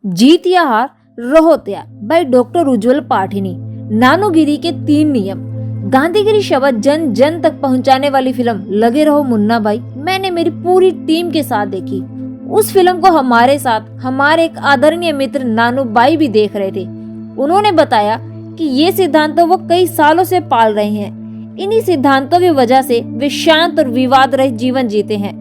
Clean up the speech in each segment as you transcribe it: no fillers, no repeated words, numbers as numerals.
जीत या हार, रहो तैयार बाय डॉक्टर उज्जवल पाठिनी। नानूगिरी के 3 नियम। गांधीगिरी शब्द जन जन तक पहुंचाने वाली फिल्म लगे रहो मुन्ना भाई मैंने मेरी पूरी टीम के साथ देखी। उस फिल्म को हमारे साथ हमारे एक आदरणीय मित्र नानू भाई भी देख रहे थे। उन्होंने बताया कि ये सिद्धांतों वो कई सालों से पाल रहे हैं। इन्हीं सिद्धांतों की वजह से वे शांत और विवाद रहित जीवन जीते हैं।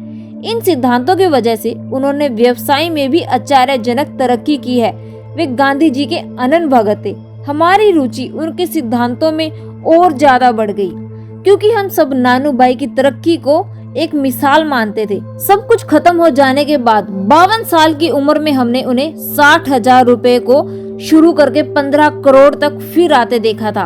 इन सिद्धांतों की वजह से उन्होंने व्यवसाय में भी आश्चर्यजनक तरक्की की है। वे गांधी जी के अनन्य भगत थे। हमारी रुचि उनके सिद्धांतों में और ज्यादा बढ़ गई क्योंकि हम सब नानू भाई की तरक्की को एक मिसाल मानते थे। सब कुछ खत्म हो जाने के बाद 52 साल की उम्र में हमने उन्हें 60,000 रुपए को शुरू करके 15 करोड़ तक फिर आते देखा था।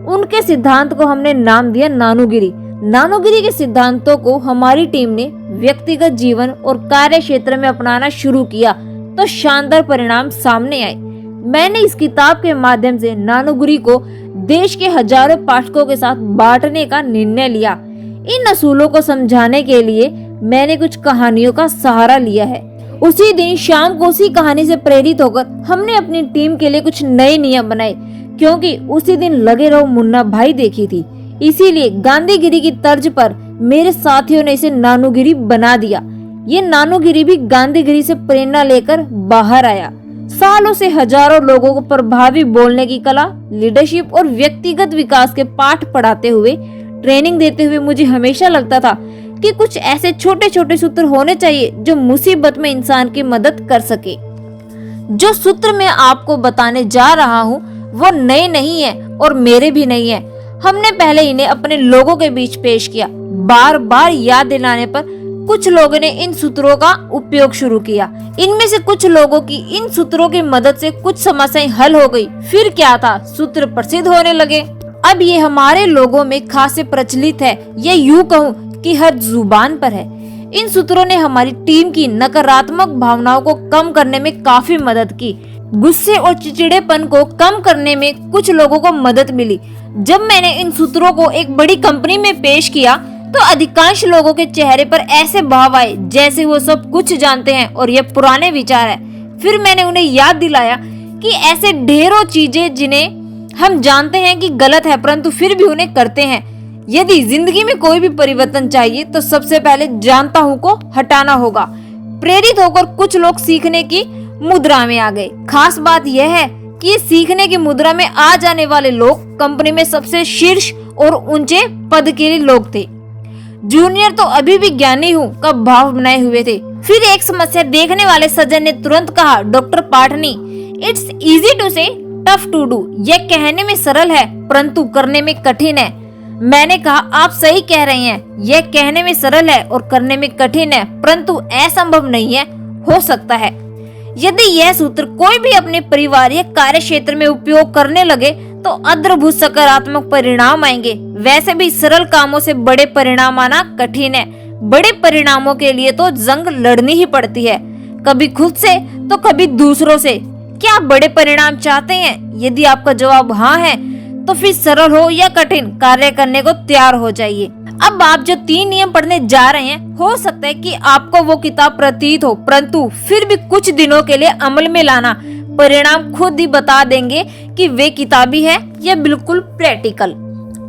उनके सिद्धांत को हमने नाम दिया नानूगिरी। नानूगिरी के सिद्धांतों को हमारी टीम ने व्यक्तिगत जीवन और कार्य क्षेत्र में अपनाना शुरू किया तो शानदार परिणाम सामने आए। मैंने इस किताब के माध्यम से नानूगिरी को देश के हजारों पाठकों के साथ बांटने का निर्णय लिया। इन असूलों को समझाने के लिए मैंने कुछ कहानियों का सहारा लिया है। उसी दिन शाम को उसी कहानी से प्रेरित होकर हमने अपनी टीम के लिए कुछ नए नियम बनाए क्योंकि उसी दिन लगे रहो मुन्ना भाई देखी थी। इसीलिए गांधीगिरी की तर्ज पर मेरे साथियों ने इसे नानूगिरी बना दिया। ये नानूगिरी भी गांधीगिरी से प्रेरणा लेकर बाहर आया। सालों से हजारों लोगों को प्रभावी बोलने की कला, लीडरशिप और व्यक्तिगत विकास के पाठ पढ़ाते हुए, ट्रेनिंग देते हुए मुझे हमेशा लगता था कि कुछ ऐसे छोटे छोटे सूत्र होने चाहिए जो मुसीबत में इंसान की मदद कर सके। जो सूत्र मैं आपको बताने जा रहा हूँ वो नए नहीं है और मेरे भी नहीं है। हमने पहले इन्हें अपने लोगों के बीच पेश किया। बार बार याद दिलाने पर कुछ लोगों ने इन सूत्रों का उपयोग शुरू किया। इनमें से कुछ लोगों की इन सूत्रों की मदद से कुछ समस्याएं हल हो गई। फिर क्या था, सूत्र प्रसिद्ध होने लगे। अब ये हमारे लोगों में खासे प्रचलित है, ये यूं कहूँ कि हर जुबान पर है। इन सूत्रों ने हमारी टीम की नकारात्मक भावनाओं को कम करने में काफी मदद की। गुस्से और चिड़चिड़ेपन को कम करने में कुछ लोगों को मदद मिली। जब मैंने इन सूत्रों को एक बड़ी कंपनी में पेश किया तो अधिकांश लोगों के चेहरे पर ऐसे भाव आए जैसे वो सब कुछ जानते हैं और ये पुराने विचार है। फिर मैंने उन्हें याद दिलाया कि ऐसे ढेरों चीजें जिन्हें हम जानते हैं कि गलत है परंतु फिर भी उन्हें करते हैं। यदि जिंदगी में कोई भी परिवर्तन चाहिए तो सबसे पहले जानता हूँ को हटाना होगा। प्रेरित होकर कुछ लोग सीखने की मुद्रा में आ गए। खास बात यह है कि सीखने की मुद्रा में आ जाने वाले लोग कंपनी में सबसे शीर्ष और ऊंचे पद के लोग थे। जूनियर तो अभी भी ज्ञानी हूँ का भाव बनाए हुए थे। फिर एक समस्या देखने वाले सज्जन ने तुरंत कहा, डॉक्टर पाठनी, इट्स इजी टू से टफ टू डू। यह कहने में सरल है परंतु करने में कठिन है। मैंने कहा, आप सही कह रहे हैं, यह कहने में सरल है और करने में कठिन है परंतु असंभव नहीं है, हो सकता है। यदि यह सूत्र कोई भी अपने परिवार या कार्य क्षेत्र में उपयोग करने लगे तो अद्भुत सकारात्मक परिणाम आएंगे। वैसे भी सरल कामों से बड़े परिणाम आना कठिन है। बड़े परिणामों के लिए तो जंग लड़नी ही पड़ती है, कभी खुद से तो कभी दूसरों से। क्या आप बड़े परिणाम चाहते हैं? यदि आपका जवाब हाँ है तो फिर सरल हो या कठिन कार्य करने को तैयार हो जाइए। अब आप जो 3 नियम पढ़ने जा रहे हैं, हो सकता है कि आपको वो किताब प्रतीत हो परंतु फिर भी कुछ दिनों के लिए अमल में लाना। परिणाम खुद ही बता देंगे कि वे किताबी है या बिल्कुल प्रैक्टिकल।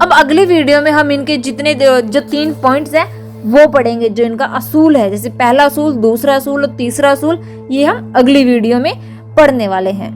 अब अगली वीडियो में हम इनके जितने जो 3 पॉइंट्स हैं वो पढ़ेंगे, जो इनका असूल है, जैसे पहला असूल, दूसरा असूल और तीसरा असूल। ये हम अगली वीडियो में पढ़ने वाले हैं।